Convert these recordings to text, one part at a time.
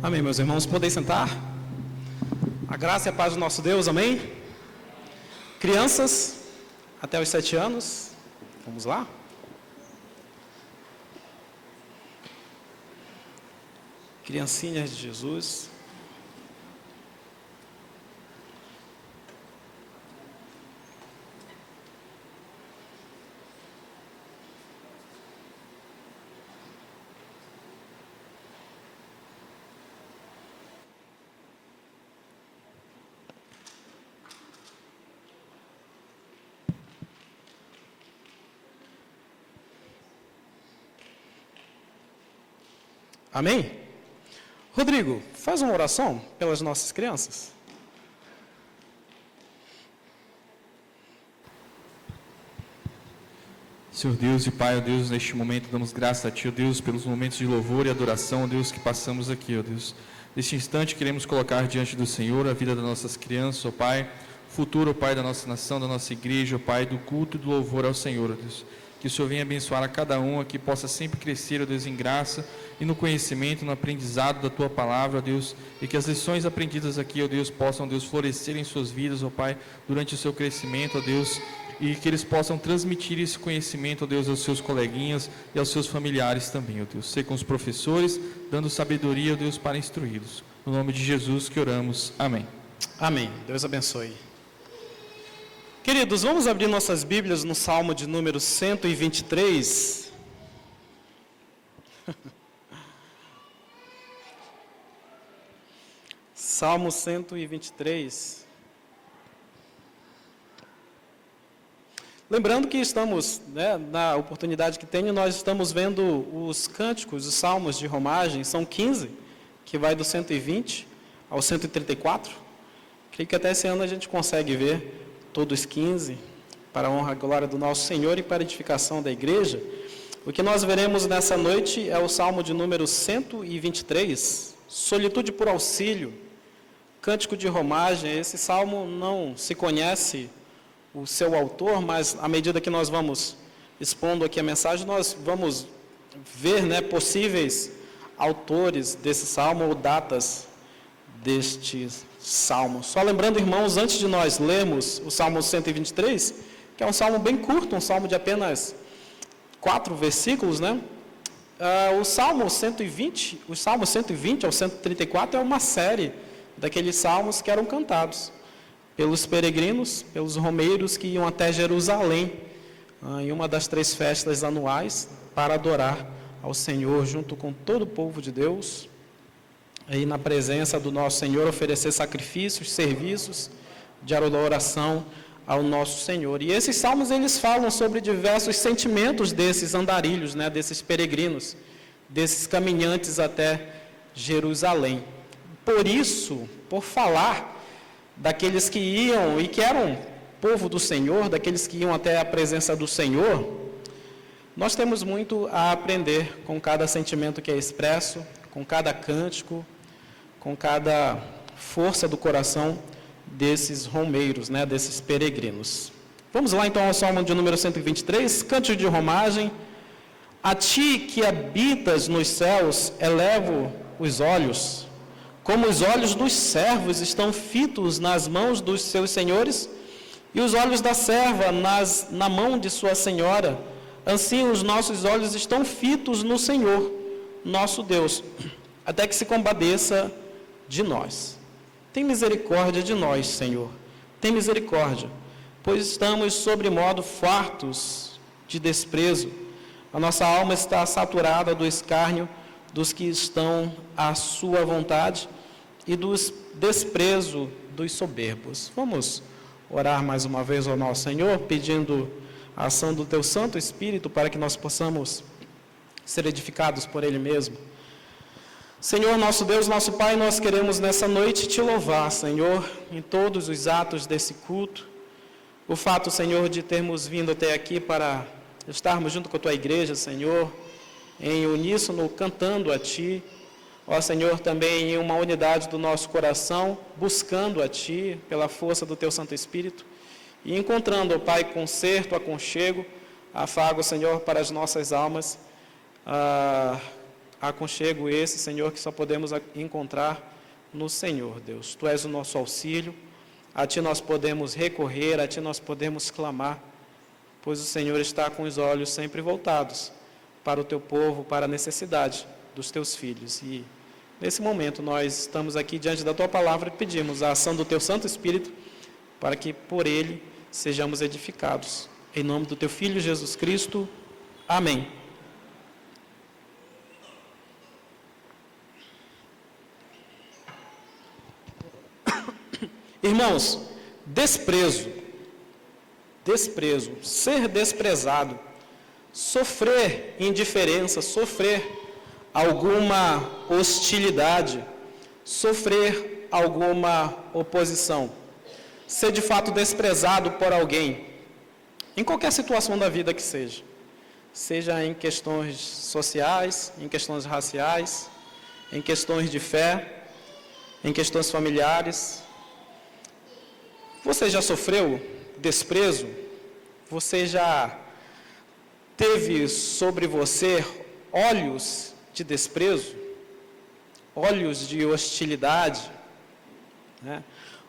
Amém, meus irmãos, podem sentar? A graça e a paz do nosso Deus, amém? Crianças, até os 7 anos, vamos lá? Criancinhas de Jesus. Amém? Rodrigo, faz uma oração pelas nossas crianças. Senhor Deus e Pai, ó Deus, neste momento damos graças a Ti, ó Deus, pelos momentos de louvor e adoração, ó Deus, que passamos aqui, ó Deus. Neste instante queremos colocar diante do Senhor a vida das nossas crianças, ó Pai, futuro, ó Pai, da nossa nação, da nossa igreja, ó Pai, do culto e do louvor ao Senhor, ó Deus. Que o Senhor venha abençoar a cada um, que possa sempre crescer, ó Deus, em graça e no conhecimento, no aprendizado da Tua palavra, ó Deus, e que as lições aprendidas aqui, ó Deus, possam, ó Deus, florescer em suas vidas, ó Pai, durante o seu crescimento, ó Deus, e que eles possam transmitir esse conhecimento, ó Deus, aos seus coleguinhas e aos seus familiares também, ó Deus. Ser com os professores, dando sabedoria, ó Deus, para instruí-los. No nome de Jesus que oramos. Amém. Amém. Deus abençoe. Queridos, vamos abrir nossas Bíblias no Salmo de número 123. Salmo 123. Lembrando que estamos, na oportunidade que tenho, nós estamos vendo os cânticos, os salmos de romagem, são 15, que vai do 120 ao 134. Creio que até esse ano a gente consegue ver todos 15, para a honra e glória do nosso Senhor e para a edificação da igreja. O que nós veremos nessa noite é o Salmo de número 123, Solitude por Auxílio, Cântico de Romagem. Esse salmo não se conhece o seu autor, mas à medida que nós vamos expondo aqui a mensagem, nós vamos ver, possíveis autores desse salmo ou datas deste salmo. Só lembrando, irmãos, antes de nós lermos o Salmo 123, que é um salmo bem curto, um salmo de apenas 4 versículos, o Salmo 120 ao 134 é uma série daqueles salmos que eram cantados pelos peregrinos, pelos romeiros que iam até Jerusalém, em uma das 3 festas anuais, para adorar ao Senhor, junto com todo o povo de Deus, aí na presença do nosso Senhor, oferecer sacrifícios, serviços de adoração ao nosso Senhor. E esses salmos, eles falam sobre diversos sentimentos desses andarilhos, desses peregrinos, desses caminhantes até Jerusalém. Por isso, por falar daqueles que iam e que eram povo do Senhor, daqueles que iam até a presença do Senhor, nós temos muito a aprender com cada sentimento que é expresso, com cada cântico, com cada força do coração desses romeiros, desses peregrinos. Vamos lá então ao Salmo de número 123, Cântico de Romagem. A ti que habitas nos céus, elevo os olhos, como os olhos dos servos estão fitos nas mãos dos seus senhores, e os olhos da serva na mão de sua senhora, assim os nossos olhos estão fitos no Senhor, nosso Deus, até que se compadeça de nós. Tem misericórdia de nós, Senhor, tem misericórdia, pois estamos sobremodo fartos de desprezo. A nossa alma está saturada do escárnio dos que estão à sua vontade e do desprezo dos soberbos. Vamos orar mais uma vez ao nosso Senhor, pedindo a ação do Teu Santo Espírito para que nós possamos ser edificados por Ele mesmo. Senhor, nosso Deus, nosso Pai, nós queremos nessa noite Te louvar, Senhor, em todos os atos desse culto. O fato, Senhor, de termos vindo até aqui para estarmos junto com a Tua igreja, Senhor, em uníssono, cantando a Ti. Ó Senhor, também em uma unidade do nosso coração, buscando a Ti, pela força do Teu Santo Espírito, e encontrando, ó Pai, conserto, aconchego, afago, Senhor, para as nossas almas, Aconchego esse, Senhor, que só podemos encontrar no Senhor, Deus. Tu és o nosso auxílio, a Ti nós podemos recorrer, a Ti nós podemos clamar, pois o Senhor está com os olhos sempre voltados para o Teu povo, para a necessidade dos Teus filhos. E nesse momento nós estamos aqui diante da Tua palavra e pedimos a ação do Teu Santo Espírito para que por Ele sejamos edificados. Em nome do Teu Filho Jesus Cristo. Amém. Irmãos, desprezo, ser desprezado, sofrer indiferença, sofrer alguma hostilidade, sofrer alguma oposição, ser de fato desprezado por alguém, em qualquer situação da vida que seja em questões sociais, em questões raciais, em questões de fé, em questões familiares. Você já sofreu desprezo? Você já teve sobre você olhos de desprezo? Olhos de hostilidade? Né?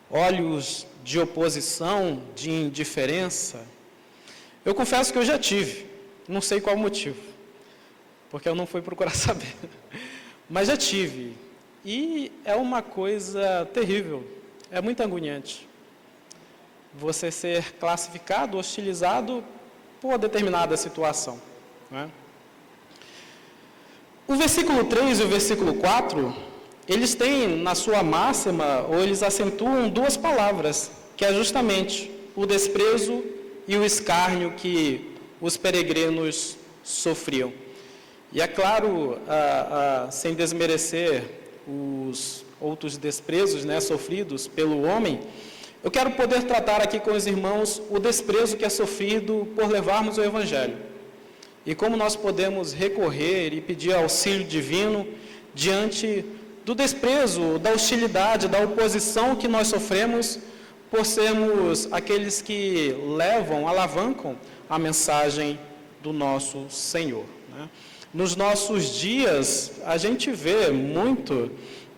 Olhos de oposição, de indiferença? Eu confesso que eu já tive, não sei qual o motivo, porque eu não fui procurar saber, mas já tive, e é uma coisa terrível, é muito agoniante, você ser classificado, hostilizado por determinada situação. Né? O versículo 3 e o versículo 4, eles têm na sua máxima, ou eles acentuam duas palavras, que é justamente o desprezo e o escárnio que os peregrinos sofriam. E é claro, sem desmerecer os outros desprezos, né, sofridos pelo homem, eu quero poder tratar aqui com os irmãos o desprezo que é sofrido por levarmos o Evangelho. E como nós podemos recorrer e pedir auxílio divino diante do desprezo, da hostilidade, da oposição que nós sofremos por sermos aqueles que alavancam a mensagem do nosso Senhor. Né? Nos nossos dias, a gente vê muito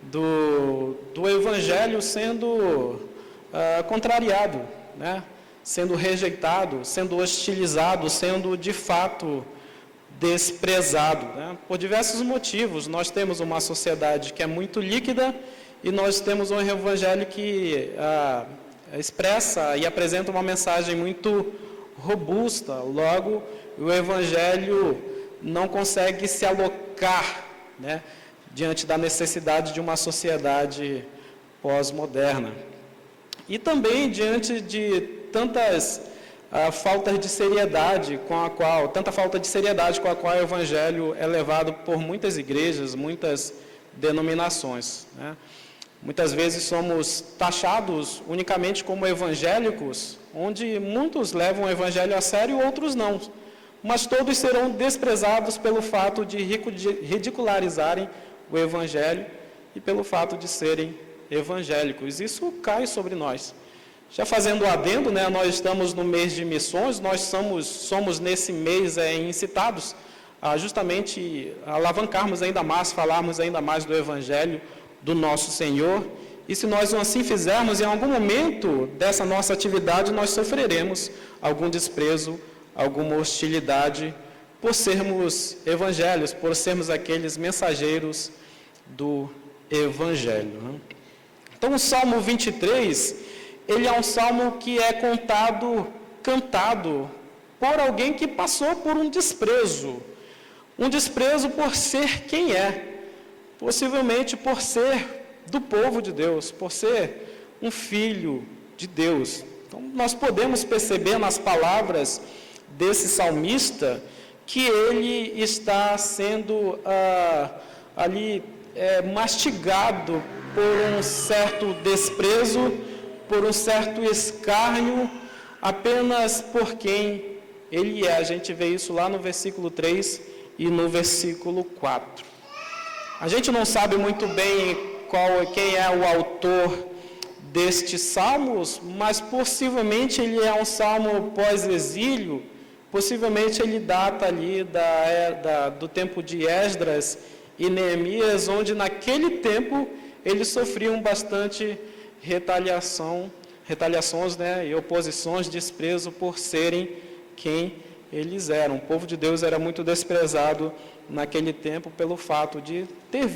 do Evangelho sendo contrariado, né? Sendo rejeitado, sendo hostilizado, sendo de fato desprezado, né? Por diversos motivos. Nós temos uma sociedade que é muito líquida e nós temos um Evangelho que expressa e apresenta uma mensagem muito robusta. Logo, o Evangelho não consegue se alocar, né, diante da necessidade de uma sociedade pós-moderna. E também diante de tantas faltas de seriedade tanta falta de seriedade com a qual o Evangelho é levado por muitas igrejas, muitas denominações. Né? Muitas vezes somos taxados unicamente como evangélicos, onde muitos levam o Evangelho a sério e outros não. Mas todos serão desprezados pelo fato de ridicularizarem o Evangelho e pelo fato de serem evangélicos. Isso cai sobre nós. Já fazendo o adendo, né, nós estamos no mês de missões, nós somos nesse mês incitados a justamente alavancarmos ainda mais, falarmos ainda mais do Evangelho do nosso Senhor. E se nós assim fizermos, em algum momento dessa nossa atividade, nós sofreremos algum desprezo, alguma hostilidade por sermos evangélicos, por sermos aqueles mensageiros do Evangelho. Né? Então, o Salmo 23, ele é um salmo que é cantado por alguém que passou por um desprezo por ser quem é, possivelmente por ser do povo de Deus, por ser um filho de Deus. Então, nós podemos perceber nas palavras desse salmista que ele está sendo mastigado por um certo desprezo, por um certo escárnio, apenas por quem ele é. A gente vê isso lá no versículo 3 e no versículo 4. A gente não sabe muito bem quem é o autor destes salmos, mas possivelmente ele é um salmo pós-exílio, possivelmente ele data ali do tempo de Esdras e Neemias, onde naquele tempo eles sofriam bastante retaliações, né, e oposições, desprezo por serem quem eles eram. O povo de Deus era muito desprezado naquele tempo pelo fato de ter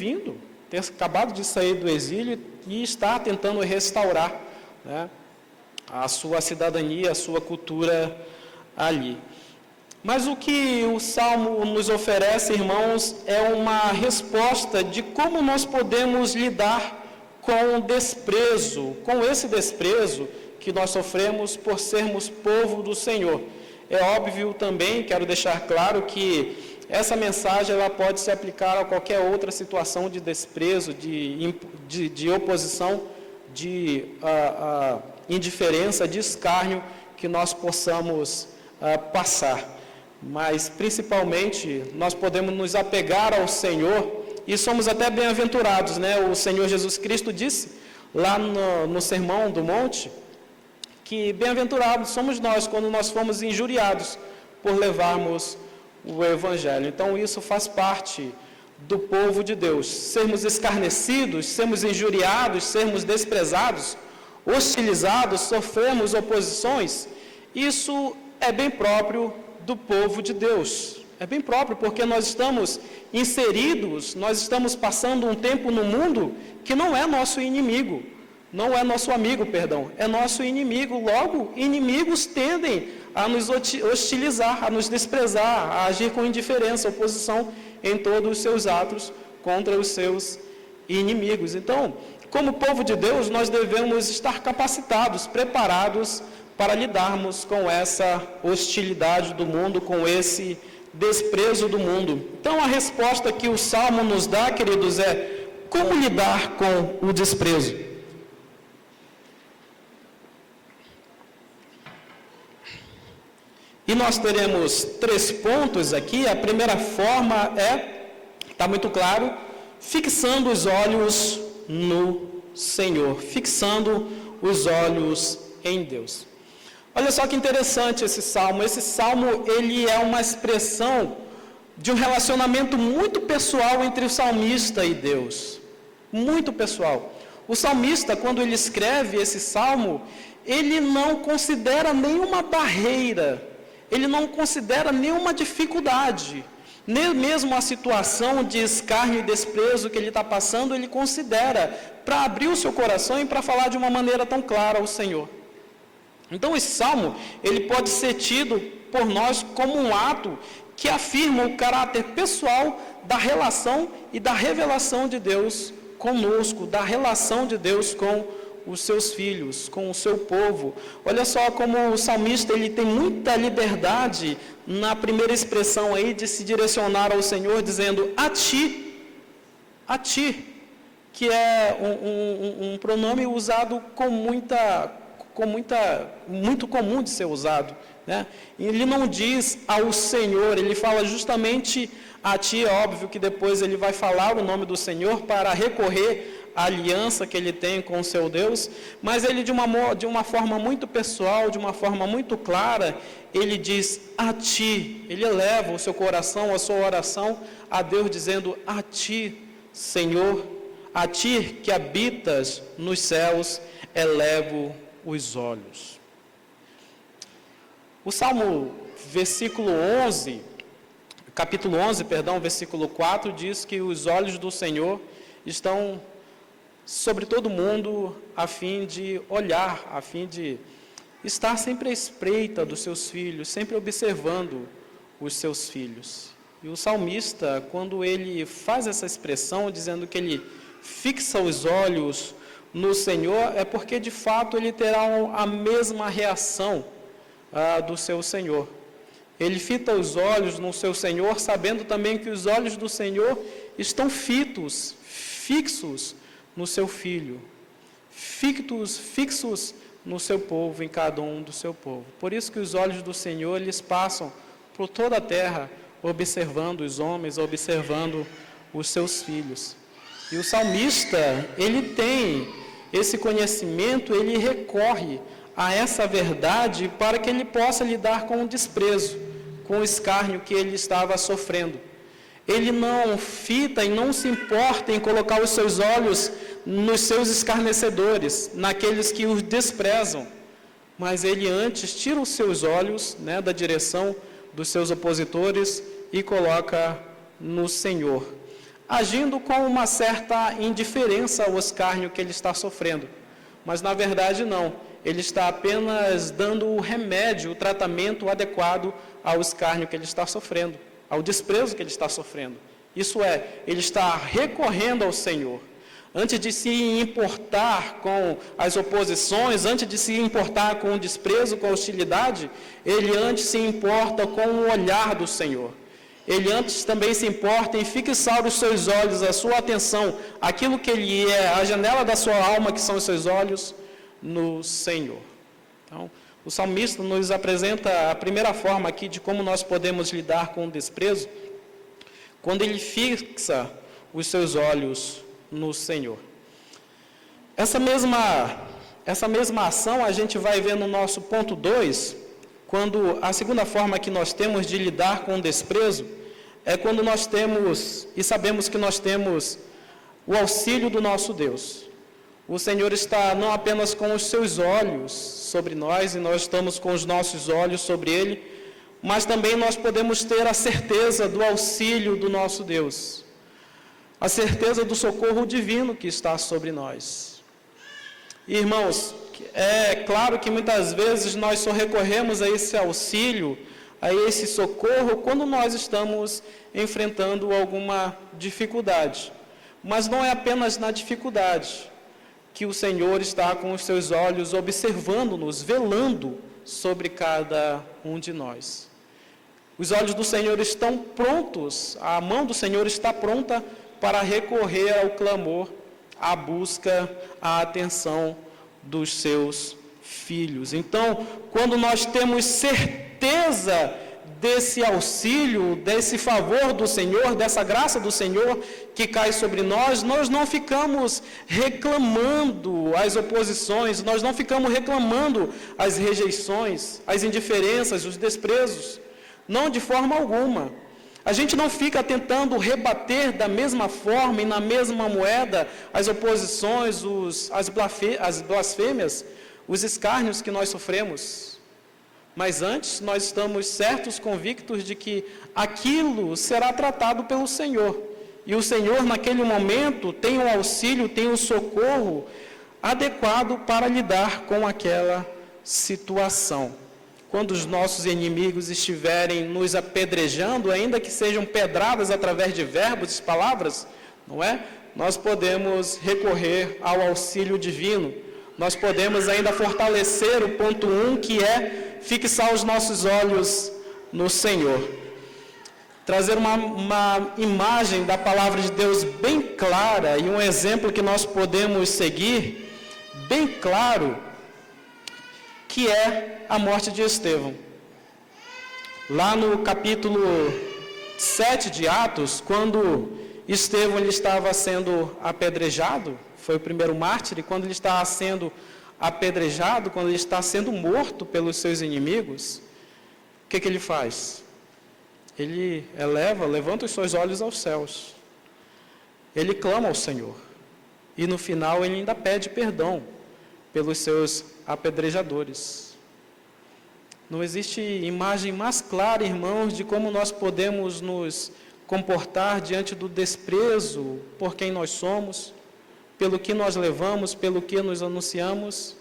acabado de sair do exílio e estar tentando restaurar, né, a sua cidadania, a sua cultura ali. Mas o que o Salmo nos oferece, irmãos, é uma resposta de como nós podemos lidar com o desprezo, com esse desprezo que nós sofremos por sermos povo do Senhor. É óbvio também, quero deixar claro que essa mensagem ela pode se aplicar a qualquer outra situação de desprezo, de oposição, de indiferença, de escárnio que nós possamos passar. Mas, principalmente, nós podemos nos apegar ao Senhor e somos até bem-aventurados, né? O Senhor Jesus Cristo disse, lá no Sermão do Monte, que bem-aventurados somos nós quando nós fomos injuriados por levarmos o Evangelho. Então, isso faz parte do povo de Deus. Sermos escarnecidos, sermos injuriados, sermos desprezados, hostilizados, sofremos oposições, isso é bem próprio do povo de Deus. É bem próprio, porque nós estamos inseridos, nós estamos passando um tempo no mundo que não é nosso inimigo, não é nosso amigo, perdão, é nosso inimigo. Logo, inimigos tendem a nos hostilizar, a nos desprezar, a agir com indiferença, oposição em todos os seus atos contra os seus inimigos. Então, como povo de Deus, nós devemos estar capacitados, preparados para lidarmos com essa hostilidade do mundo, com esse desprezo do mundo. Então, a resposta que o Salmo nos dá, queridos, é como lidar com o desprezo. E nós teremos 3 pontos aqui. A primeira forma está muito claro, fixando os olhos no Senhor, fixando os olhos em Deus. Olha só que interessante esse salmo. Esse salmo, ele é uma expressão de um relacionamento muito pessoal entre o salmista e Deus. Muito pessoal. O salmista, quando ele escreve esse salmo, ele não considera nenhuma barreira, ele não considera nenhuma dificuldade, nem mesmo a situação de escárnio e desprezo que ele está passando, ele considera para abrir o seu coração e para falar de uma maneira tão clara ao Senhor. Então, esse salmo, ele pode ser tido por nós como um ato que afirma o caráter pessoal da relação e da revelação de Deus conosco, da relação de Deus com os seus filhos, com o seu povo. Olha só como o salmista, ele tem muita liberdade na primeira expressão aí de se direcionar ao Senhor, dizendo a ti, que é um pronome usado muito comum de ser usado, né? Ele não diz ao Senhor, ele fala justamente a ti. É óbvio que depois ele vai falar o nome do Senhor para recorrer à aliança que ele tem com o seu Deus, mas ele de uma forma muito pessoal, de uma forma muito clara, ele diz a ti, ele eleva o seu coração, a sua oração a Deus, dizendo a ti, Senhor, a ti que habitas nos céus, elevo os olhos. O Salmo, capítulo 11, versículo 4, diz que os olhos do Senhor estão sobre todo mundo, a fim de olhar, a fim de estar sempre à espreita dos seus filhos, sempre observando os seus filhos. E o salmista, quando ele faz essa expressão, dizendo que ele fixa os olhos no Senhor, é porque de fato ele terá a mesma reação do seu Senhor. Ele fita os olhos no seu Senhor, sabendo também que os olhos do Senhor estão fixos no seu filho, fixos no seu povo, em cada um do seu povo. Por isso que os olhos do Senhor, eles passam por toda a terra, observando os homens, observando os seus filhos. E o salmista, ele tem esse conhecimento, ele recorre a essa verdade para que ele possa lidar com o desprezo, com o escárnio que ele estava sofrendo. Ele não fita e não se importa em colocar os seus olhos nos seus escarnecedores, naqueles que os desprezam. Mas ele antes tira os seus olhos, né, da direção dos seus opositores e coloca no Senhor, agindo com uma certa indiferença ao escárnio que ele está sofrendo. Mas na verdade não, ele está apenas dando o remédio, o tratamento adequado ao escárnio que ele está sofrendo, ao desprezo que ele está sofrendo. Isso é, ele está recorrendo ao Senhor. Antes de se importar com as oposições, antes de se importar com o desprezo, com a hostilidade, ele antes se importa com o olhar do Senhor. Ele antes também se importa em fixar os seus olhos, a sua atenção, aquilo que ele é, a janela da sua alma, que são os seus olhos, no Senhor. Então, o salmista nos apresenta a primeira forma aqui de como nós podemos lidar com o desprezo, quando ele fixa os seus olhos no Senhor. Essa mesma ação a gente vai ver no nosso ponto 2, quando a segunda forma que nós temos de lidar com o desprezo é quando nós temos e sabemos que nós temos o auxílio do nosso Deus. O Senhor está não apenas com os seus olhos sobre nós, e nós estamos com os nossos olhos sobre Ele, mas também nós podemos ter a certeza do auxílio do nosso Deus, a certeza do socorro divino que está sobre nós. Irmãos, é claro que muitas vezes nós só recorremos a esse auxílio, a esse socorro, quando nós estamos enfrentando alguma dificuldade. Mas não é apenas na dificuldade que o Senhor está com os seus olhos observando-nos, velando sobre cada um de nós. Os olhos do Senhor estão prontos, a mão do Senhor está pronta para recorrer ao clamor, à busca, à atenção dos seus filhos. Então, quando nós temos certeza desse auxílio, desse favor do Senhor, dessa graça do Senhor que cai sobre nós, nós não ficamos reclamando as oposições, nós não ficamos reclamando as rejeições, as indiferenças, os desprezos, não, de forma alguma. A gente não fica tentando rebater da mesma forma e na mesma moeda as oposições, as blasfêmias, os escárnios que nós sofremos. Mas antes nós estamos certos, convictos de que aquilo será tratado pelo Senhor. E o Senhor, naquele momento, tem o auxílio, tem o socorro adequado para lidar com aquela situação. Quando os nossos inimigos estiverem nos apedrejando, ainda que sejam pedradas através de verbos e palavras, não é? Nós podemos recorrer ao auxílio divino. Nós podemos ainda fortalecer o ponto 1, que é fixar os nossos olhos no Senhor. Trazer uma imagem da palavra de Deus bem clara e um exemplo que nós podemos seguir, bem claro, que é a morte de Estevão. Lá no capítulo 7 de Atos, quando Estevão ele estava sendo apedrejado, foi o primeiro mártir, e quando ele está sendo apedrejado, quando ele está sendo morto pelos seus inimigos, o que ele faz? Ele levanta os seus olhos aos céus. Ele clama ao Senhor. E no final ele ainda pede perdão pelos seus apedrejadores. Não existe imagem mais clara, irmãos, de como nós podemos nos comportar diante do desprezo por quem nós somos, pelo que nós levamos, pelo que nos anunciamos,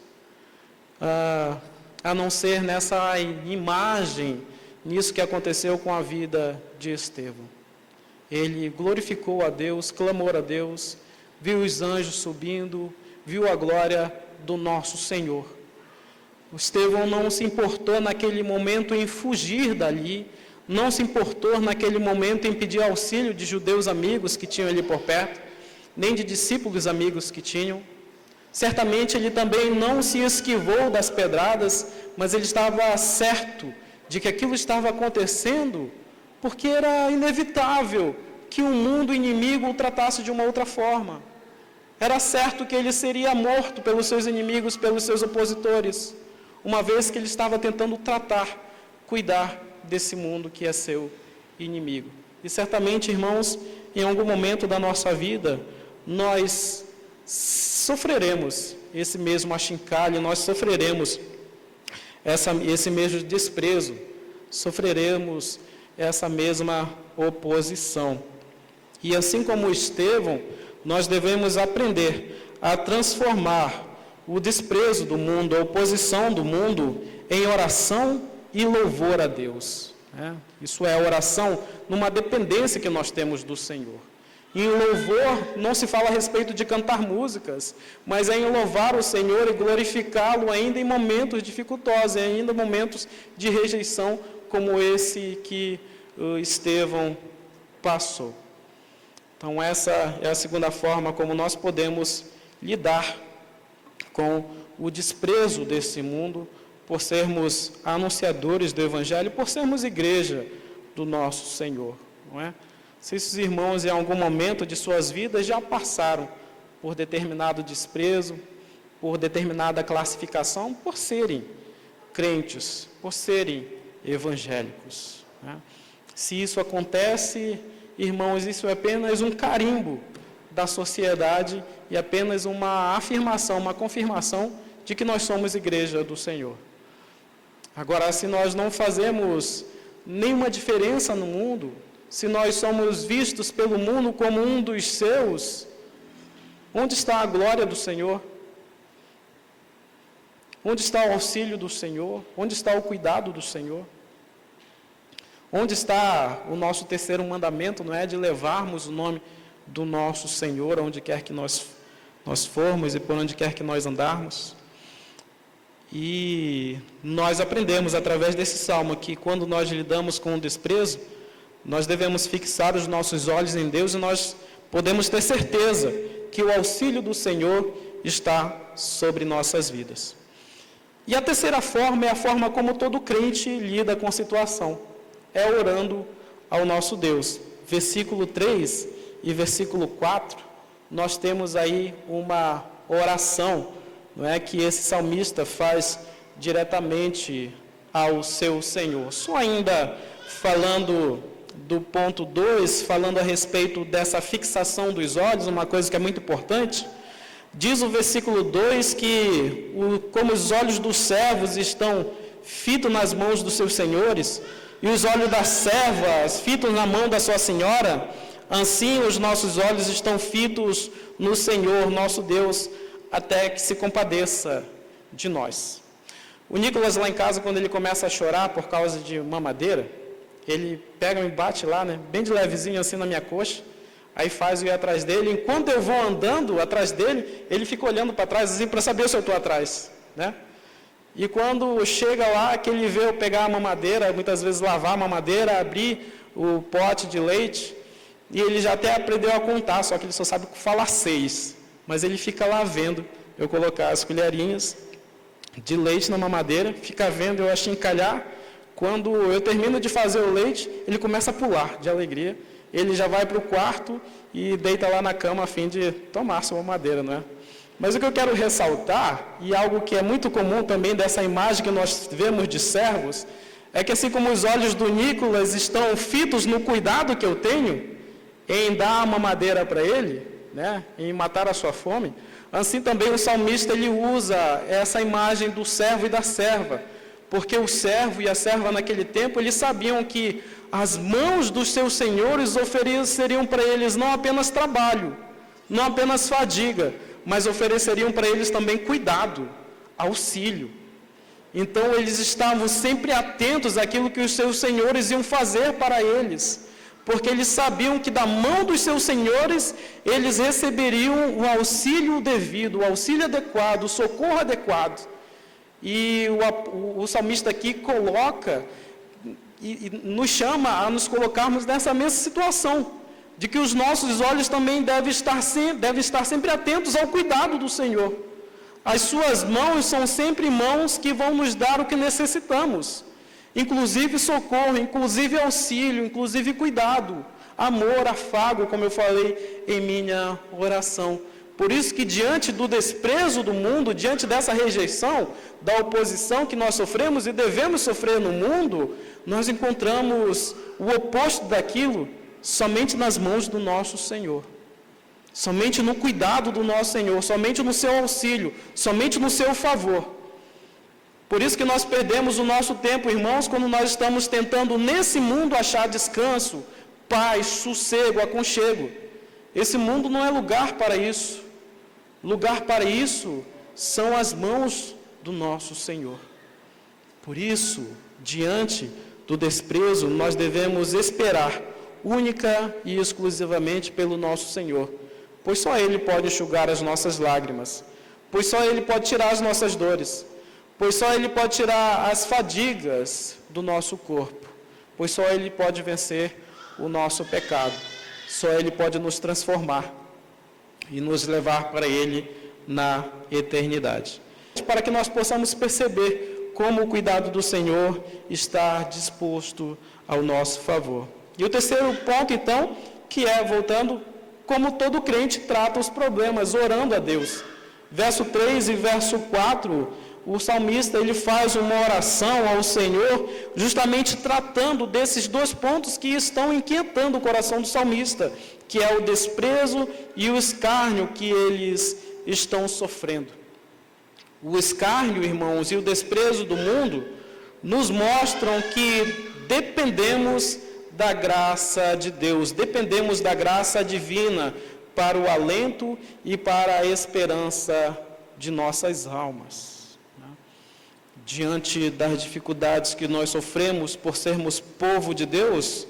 a não ser nessa imagem, nisso que aconteceu com a vida de Estevão. Ele glorificou a Deus, clamou a Deus, viu os anjos subindo, viu a glória do nosso Senhor. O Estevão não se importou naquele momento em fugir dali, não se importou naquele momento em pedir auxílio de judeus amigos que tinham ali por perto, nem de discípulos amigos que tinham. Certamente ele também não se esquivou das pedradas, mas ele estava certo de que aquilo estava acontecendo porque era inevitável que o mundo inimigo o tratasse de uma outra forma. Era certo que ele seria morto pelos seus inimigos, pelos seus opositores, uma vez que ele estava tentando cuidar desse mundo que é seu inimigo. E certamente, irmãos, em algum momento da nossa vida, nós sofreremos esse mesmo achincalho, nós sofreremos esse mesmo desprezo, sofreremos essa mesma oposição. E assim como Estevão, nós devemos aprender a transformar o desprezo do mundo, a oposição do mundo, em oração e louvor a Deus. Isso é oração numa dependência que nós temos do Senhor. Em louvor não se fala a respeito de cantar músicas, mas é em louvar o Senhor e glorificá-lo ainda em momentos dificultosos, ainda em momentos de rejeição como esse que Estevão passou. Então essa é a segunda forma como nós podemos lidar com o desprezo desse mundo, por sermos anunciadores do Evangelho, por sermos igreja do nosso Senhor, não é? Se esses irmãos em algum momento de suas vidas já passaram por determinado desprezo, por determinada classificação, por serem crentes, por serem evangélicos, né? Se isso acontece, irmãos, isso é apenas um carimbo da sociedade e apenas uma afirmação, uma confirmação de que nós somos igreja do Senhor. Agora, se nós não fazemos nenhuma diferença no mundo, se nós somos vistos pelo mundo como um dos seus, onde está a glória do Senhor? Onde está o auxílio do Senhor? Onde está o cuidado do Senhor? Onde está o nosso terceiro mandamento, não é? De levarmos o nome do nosso Senhor, onde quer que nós formos e por onde quer que nós andarmos. E nós aprendemos através desse salmo que quando nós lidamos com o desprezo, nós devemos fixar os nossos olhos em Deus e nós podemos ter certeza que o auxílio do Senhor está sobre nossas vidas. E a terceira forma é a forma como todo crente lida com a situação, é orando ao nosso Deus. Versículo 3 e versículo 4, nós temos aí uma oração, não é, que esse salmista faz diretamente ao seu Senhor. Só ainda falando do ponto 2, falando a respeito dessa fixação dos olhos, uma coisa que é muito importante, diz o versículo 2 que como os olhos dos servos estão fitos nas mãos dos seus senhores, e os olhos das servas fitos na mão da sua senhora, assim os nossos olhos estão fitos no Senhor, nosso Deus, até que se compadeça de nós. O Nicolas lá em casa, quando ele começa a chorar por causa de mamadeira, ele pega e bate lá, né, bem de levezinho assim na minha coxa, aí faz eu ir atrás dele. Enquanto eu vou andando atrás dele, ele fica olhando para trás assim para saber se eu estou atrás, né? E quando chega lá, que ele vê eu pegar a mamadeira, muitas vezes lavar a mamadeira, abrir o pote de leite, e ele já até aprendeu a contar, só que ele só sabe falar 6. Mas ele fica lá vendo eu colocar as colherinhas de leite na mamadeira, fica vendo eu achincalhar. Quando eu termino de fazer o leite, ele começa a pular de alegria. Ele já vai para o quarto e deita lá na cama a fim de tomar sua mamadeira, não é? Mas o que eu quero ressaltar, e algo que é muito comum também dessa imagem que nós vemos de servos, é que assim como os olhos do Nicolas estão fitos no cuidado que eu tenho em dar a mamadeira para ele, né, em matar a sua fome, assim também o salmista ele usa essa imagem do servo e da serva, porque o servo e a serva naquele tempo, eles sabiam que as mãos dos seus senhores ofereceriam para eles não apenas trabalho, não apenas fadiga, mas ofereceriam para eles também cuidado, auxílio. Então eles estavam sempre atentos àquilo que os seus senhores iam fazer para eles, porque eles sabiam que da mão dos seus senhores eles receberiam o auxílio devido, o auxílio adequado, o socorro adequado. E o salmista aqui coloca e nos chama a nos colocarmos nessa mesma situação, de que os nossos olhos também devem estar sempre atentos ao cuidado do Senhor. As suas mãos são sempre mãos que vão nos dar o que necessitamos, inclusive socorro, inclusive auxílio, inclusive cuidado, amor, afago, como eu falei em minha oração. Por isso que diante do desprezo do mundo, diante dessa rejeição, da oposição que nós sofremos e devemos sofrer no mundo, nós encontramos o oposto daquilo, somente nas mãos do nosso Senhor. Somente no cuidado do nosso Senhor, somente no seu auxílio, somente no seu favor. Por isso que nós perdemos o nosso tempo, irmãos, quando nós estamos tentando nesse mundo achar descanso, paz, sossego, aconchego. Esse mundo não é lugar para isso. Lugar para isso são as mãos do nosso Senhor. Por isso, diante do desprezo, nós devemos esperar única e exclusivamente pelo nosso Senhor, pois só Ele pode enxugar as nossas lágrimas, pois só Ele pode tirar as nossas dores, pois só Ele pode tirar as fadigas do nosso corpo, pois só Ele pode vencer o nosso pecado, só Ele pode nos transformar e nos levar para Ele na eternidade. Para que nós possamos perceber como o cuidado do Senhor está disposto ao nosso favor. E o terceiro ponto, então, que é, voltando, como todo crente trata os problemas, orando a Deus. Verso 3 e verso 4, o salmista ele faz uma oração ao Senhor, justamente tratando desses dois pontos que estão inquietando o coração do salmista, que é o desprezo e o escárnio que eles estão sofrendo. O escárnio, irmãos, e o desprezo do mundo nos mostram que dependemos da graça de Deus, dependemos da graça divina para o alento e para a esperança de nossas almas. Diante das dificuldades que nós sofremos por sermos povo de Deus,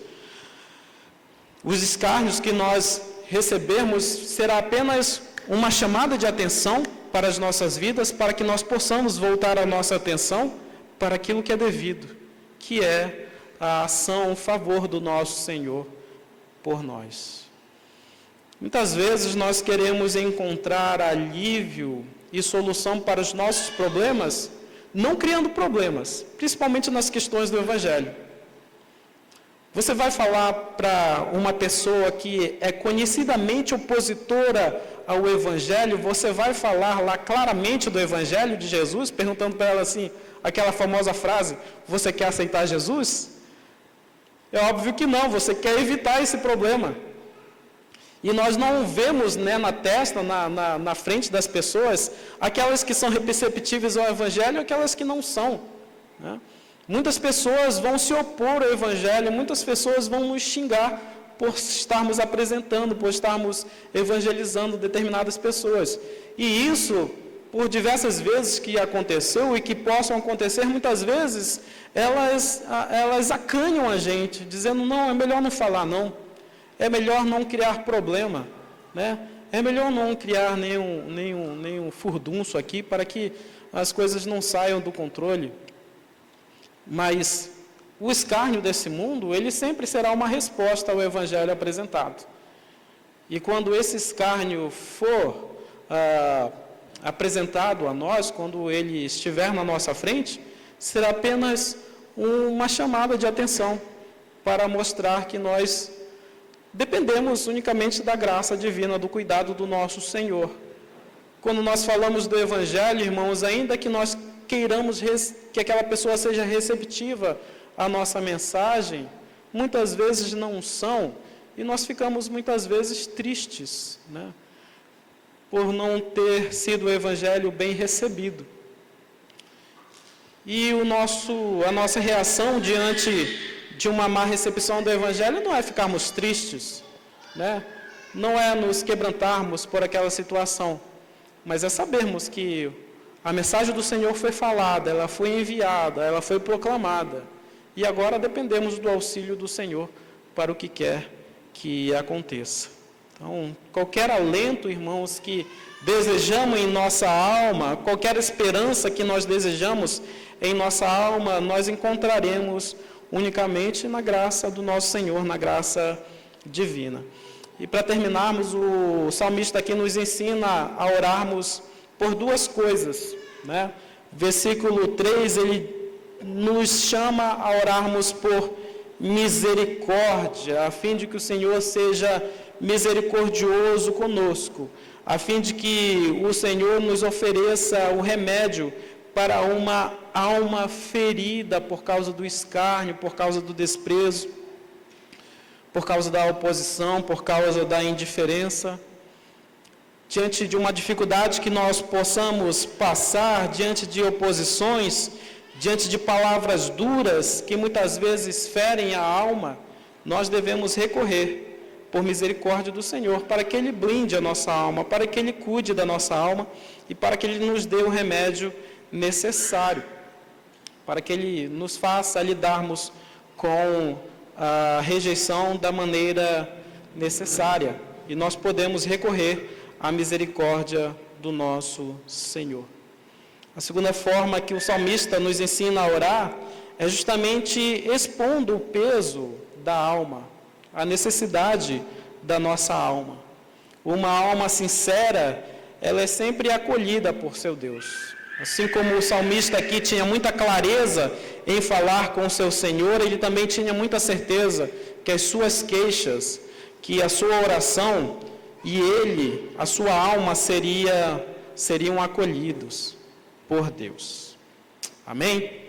os escárnios que nós recebemos será apenas uma chamada de atenção para as nossas vidas, para que nós possamos voltar a nossa atenção para aquilo que é devido, que é a ação, o favor do nosso Senhor por nós. Muitas vezes nós queremos encontrar alívio e solução para os nossos problemas, não criando problemas, principalmente nas questões do Evangelho. Você vai falar para uma pessoa que é conhecidamente opositora ao Evangelho, você vai falar lá claramente do Evangelho de Jesus, perguntando para ela assim, aquela famosa frase, você quer aceitar Jesus? É óbvio que não, você quer evitar esse problema. E nós não vemos, né, na testa, na frente das pessoas, aquelas que são receptíveis ao Evangelho e aquelas que não são, né? Muitas pessoas vão se opor ao Evangelho, muitas pessoas vão nos xingar por estarmos apresentando, por estarmos evangelizando determinadas pessoas. E isso, por diversas vezes que aconteceu e que possam acontecer, muitas vezes, elas acanham a gente, dizendo, não, é melhor não falar, não. É melhor não criar problema, né? É melhor não criar nenhum furdunço aqui para que as coisas não saiam do controle. Mas o escárnio desse mundo, ele sempre será uma resposta ao Evangelho apresentado. E quando esse escárnio for apresentado a nós, quando ele estiver na nossa frente, será apenas uma chamada de atenção para mostrar que nós dependemos unicamente da graça divina, do cuidado do nosso Senhor. Quando nós falamos do Evangelho, irmãos, ainda que nós queiramos que aquela pessoa seja receptiva à nossa mensagem, muitas vezes não são, e nós ficamos muitas vezes tristes, né, por não ter sido o Evangelho bem recebido. E a nossa reação diante de uma má recepção do Evangelho não é ficarmos tristes, né, não é nos quebrantarmos por aquela situação, mas é sabermos que a mensagem do Senhor foi falada, ela foi enviada, ela foi proclamada. E agora dependemos do auxílio do Senhor para o que quer que aconteça. Então, qualquer alento, irmãos, que desejamos em nossa alma, qualquer esperança que nós desejamos em nossa alma, nós encontraremos unicamente na graça do nosso Senhor, na graça divina. E para terminarmos, o salmista aqui nos ensina a orarmos por duas coisas, né? Versículo 3, ele nos chama a orarmos por misericórdia, a fim de que o Senhor seja misericordioso conosco, a fim de que o Senhor nos ofereça o remédio para uma alma ferida por causa do escárnio, por causa do desprezo. por causa da oposição, por causa da indiferença. Diante de uma dificuldade que nós possamos passar, diante de oposições, diante de palavras duras que muitas vezes ferem a alma, nós devemos recorrer por misericórdia do Senhor, para que Ele blinde a nossa alma, para que Ele cuide da nossa alma e para que Ele nos dê o remédio necessário, para que Ele nos faça lidarmos com a rejeição da maneira necessária. E nós podemos recorrer à misericórdia do nosso Senhor. A segunda forma que o salmista nos ensina a orar é justamente expondo o peso da alma, a necessidade da nossa alma. Uma alma sincera, ela é sempre acolhida por seu Deus. Assim como o salmista aqui tinha muita clareza em falar com o seu Senhor, ele também tinha muita certeza que as suas queixas, que a sua oração e ele, a sua alma seriam acolhidos por Deus. Amém?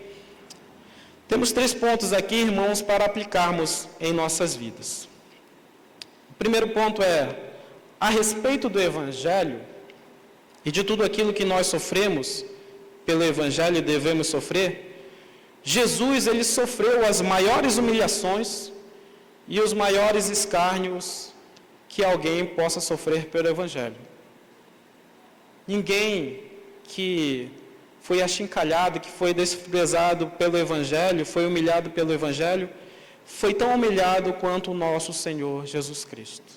Temos 3 pontos aqui, irmãos, para aplicarmos em nossas vidas. O primeiro ponto é, a respeito do Evangelho e de tudo aquilo que nós sofremos pelo Evangelho e devemos sofrer, Jesus, ele sofreu as maiores humilhações e os maiores escárnios que alguém possa sofrer pelo Evangelho. Ninguém que foi achincalhado, que foi desprezado pelo Evangelho, foi humilhado pelo Evangelho, foi tão humilhado quanto o nosso Senhor Jesus Cristo.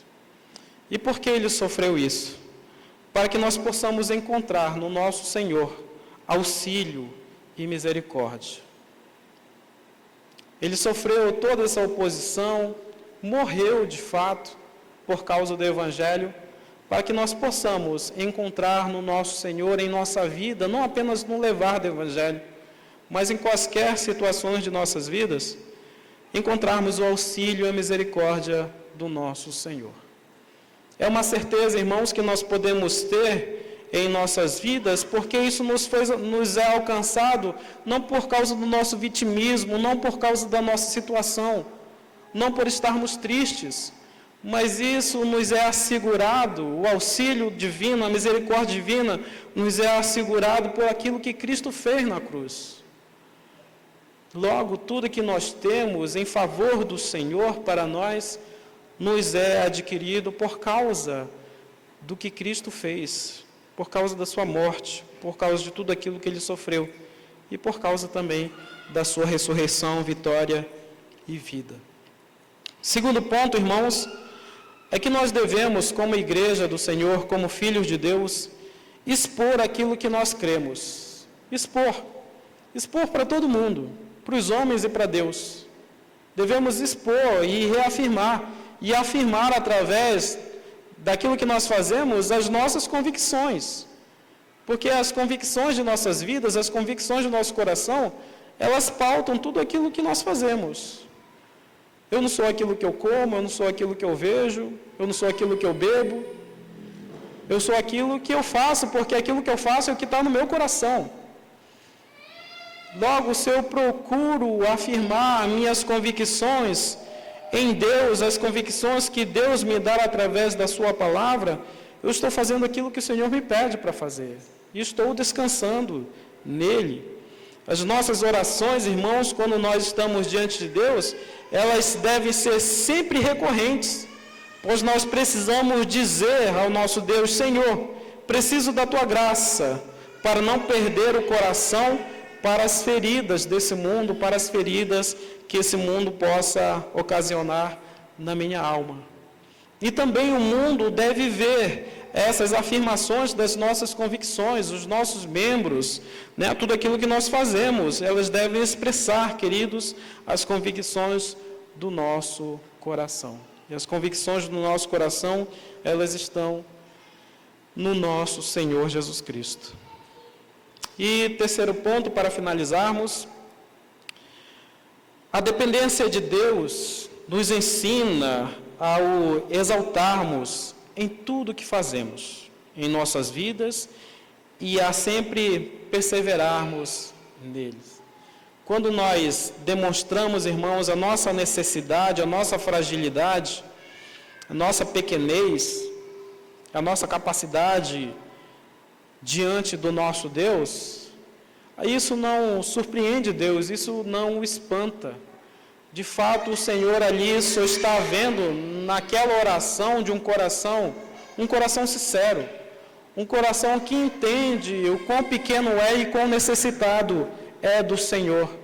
E por que ele sofreu isso? Para que nós possamos encontrar no nosso Senhor auxílio e misericórdia. Ele sofreu toda essa oposição, morreu de fato por causa do Evangelho, para que nós possamos encontrar no nosso Senhor, em nossa vida, não apenas no levar do Evangelho, mas em quaisquer situações de nossas vidas, encontrarmos o auxílio e a misericórdia do nosso Senhor. É uma certeza, irmãos, que nós podemos ter em nossas vidas, porque isso nos é alcançado não por causa do nosso vitimismo, não por causa da nossa situação, não por estarmos tristes, mas isso nos é assegurado, o auxílio divino, a misericórdia divina, nos é assegurado por aquilo que Cristo fez na cruz. Logo, tudo que nós temos em favor do Senhor para nós, nos é adquirido por causa do que Cristo fez, por causa da sua morte, por causa de tudo aquilo que Ele sofreu, e por causa também da sua ressurreição, vitória e vida. Segundo ponto, irmãos, é que nós devemos, como igreja do Senhor, como filhos de Deus, expor aquilo que nós cremos. Expor para todo mundo, para os homens e para Deus. Devemos expor e reafirmar, e afirmar através daquilo que nós fazemos as nossas convicções. Porque as convicções de nossas vidas, as convicções do nosso coração, elas pautam tudo aquilo que nós fazemos. Eu não sou aquilo que eu como, eu não sou aquilo que eu vejo, eu não sou aquilo que eu bebo. Eu sou aquilo que eu faço, porque aquilo que eu faço é o que está no meu coração. Logo, se eu procuro afirmar minhas convicções em Deus, as convicções que Deus me dá através da sua palavra, eu estou fazendo aquilo que o Senhor me pede para fazer. E estou descansando nele. As nossas orações, irmãos, quando nós estamos diante de Deus, elas devem ser sempre recorrentes, pois nós precisamos dizer ao nosso Deus: Senhor, preciso da tua graça, para não perder o coração para as feridas desse mundo, para as feridas que esse mundo possa ocasionar na minha alma. E também o mundo deve ver essas afirmações das nossas convicções, os nossos membros, tudo aquilo que nós fazemos, elas devem expressar, queridos, as convicções do nosso coração. E as convicções do nosso coração, elas estão no nosso Senhor Jesus Cristo. E terceiro ponto, para finalizarmos, a dependência de Deus nos ensina ao exaltarmos em tudo que fazemos, em nossas vidas, e a sempre perseverarmos neles. quando nós demonstramos, irmãos, a nossa necessidade, a nossa fragilidade, a nossa pequenez, a nossa capacidade diante do nosso Deus, isso não surpreende Deus, isso não o espanta. De fato, o Senhor ali só está vendo naquela oração de um coração sincero, um coração que entende o quão pequeno é e quão necessitado é do Senhor.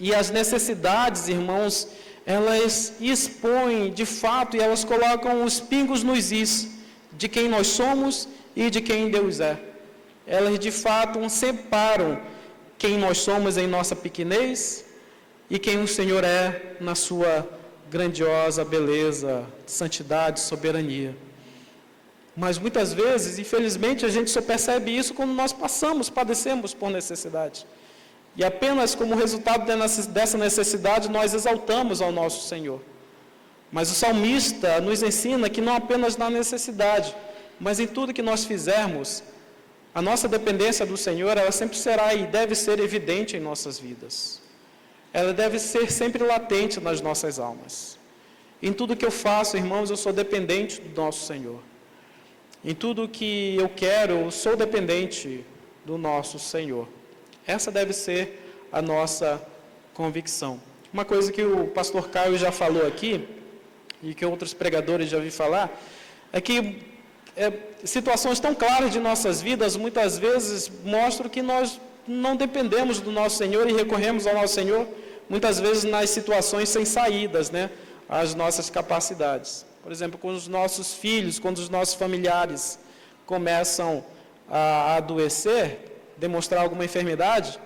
E as necessidades, irmãos, elas expõem de fato e elas colocam os pingos nos is de quem nós somos e de quem Deus é. Elas de fato separam quem nós somos em nossa pequenez e quem o Senhor é na sua grandiosa beleza, santidade, soberania. Mas muitas vezes, infelizmente, a gente só percebe isso quando nós padecemos por necessidade. E apenas como resultado dessa necessidade, nós exaltamos ao nosso Senhor. Mas o salmista nos ensina que não apenas na necessidade, mas em tudo que nós fizermos, a nossa dependência do Senhor, ela sempre será e deve ser evidente em nossas vidas. Ela deve ser sempre latente nas nossas almas. Em tudo que eu faço, irmãos, eu sou dependente do nosso Senhor. Em tudo que eu quero, eu sou dependente do nosso Senhor. Essa deve ser a nossa convicção. Uma coisa que o pastor Caio já falou aqui, e que outros pregadores já ouviram falar, é que situações tão claras de nossas vidas, muitas vezes, mostram que nós não dependemos do nosso Senhor e recorremos ao nosso Senhor, muitas vezes nas situações sem saídas, às nossas capacidades. Por exemplo, quando os nossos filhos, quando os nossos familiares começam a adoecer, demonstrar alguma enfermidade,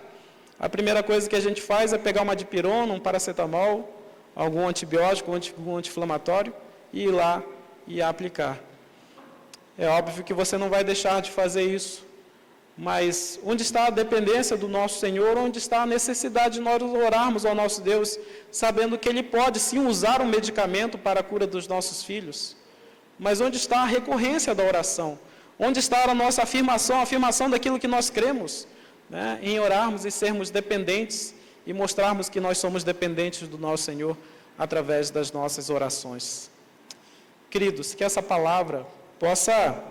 a primeira coisa que a gente faz é pegar uma dipirona, um paracetamol, algum antibiótico, um anti-inflamatório, e ir lá e aplicar. É óbvio que você não vai deixar de fazer isso, mas onde está a dependência do nosso Senhor, onde está a necessidade de nós orarmos ao nosso Deus, sabendo que Ele pode sim usar um medicamento para a cura dos nossos filhos, mas onde está a recorrência da oração? Onde está a nossa afirmação, a afirmação daquilo que nós cremos, em orarmos e sermos dependentes e mostrarmos que nós somos dependentes do nosso Senhor através das nossas orações. Queridos, que essa palavra possa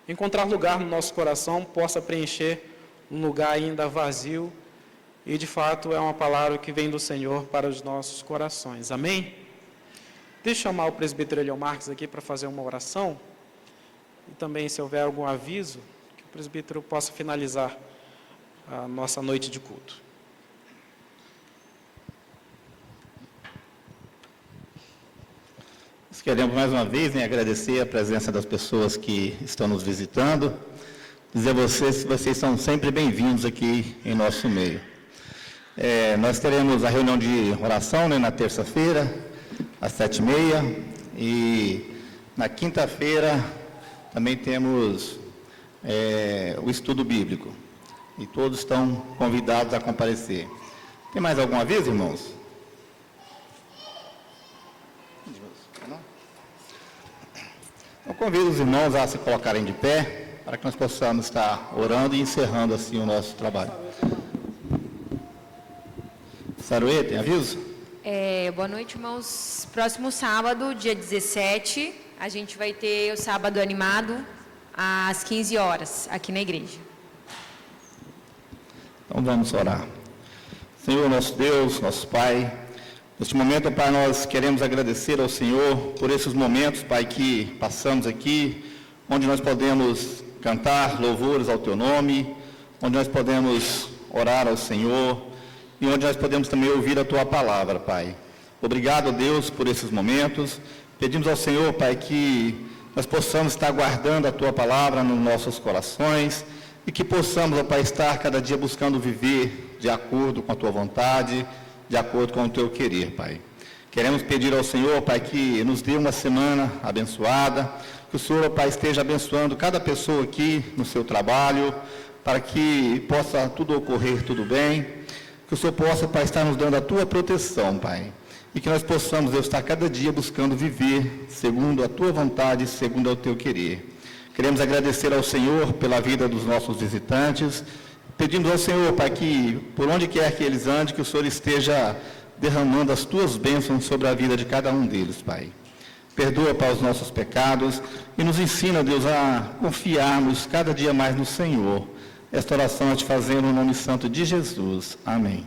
encontrar lugar no nosso coração, possa preencher um lugar ainda vazio e de fato é uma palavra que vem do Senhor para os nossos corações. Amém? Deixa eu chamar o presbítero Eliel Marques aqui para fazer uma oração. E também, se houver algum aviso, que o presbítero possa finalizar a nossa noite de culto. Nós queremos mais uma vez agradecer a presença das pessoas que estão nos visitando, dizer a vocês que vocês são sempre bem-vindos aqui em nosso meio. Nós teremos a reunião de oração na terça-feira, às 7h30, e na quinta-feira também temos o estudo bíblico, e todos estão convidados a comparecer. Tem mais algum aviso, irmãos? Eu convido os irmãos a se colocarem de pé, para que nós possamos estar orando e encerrando assim o nosso trabalho. Saruê, tem aviso? Boa noite, irmãos. Próximo sábado, dia 17, a gente vai ter o sábado animado, às 15 horas, aqui na igreja. Então vamos orar. Senhor, nosso Deus, nosso Pai, neste momento, Pai, nós queremos agradecer ao Senhor por esses momentos, Pai, que passamos aqui, onde nós podemos cantar louvores ao Teu nome, onde nós podemos orar ao Senhor e onde nós podemos também ouvir a Tua palavra, Pai. Obrigado, Deus, por esses momentos. Pedimos ao Senhor, Pai, que nós possamos estar guardando a Tua palavra nos nossos corações e que possamos, ó Pai, estar cada dia buscando viver de acordo com a Tua vontade, de acordo com o Teu querer, Pai. Queremos pedir ao Senhor, Pai, que nos dê uma semana abençoada, que o Senhor, Pai, esteja abençoando cada pessoa aqui no seu trabalho, para que possa tudo ocorrer tudo bem, que o Senhor possa, Pai, estar nos dando a Tua proteção, Pai, e que nós possamos, Deus, estar cada dia buscando viver segundo a Tua vontade, segundo o Teu querer. Queremos agradecer ao Senhor pela vida dos nossos visitantes, Pedimos ao Senhor, Pai, que por onde quer que eles andem, que o Senhor esteja derramando as Tuas bênçãos sobre a vida de cada um deles, Pai. Perdoa, Pai, os nossos pecados e nos ensina, Deus, a confiarmos cada dia mais no Senhor. Esta oração a te fazer no nome santo de Jesus. Amém.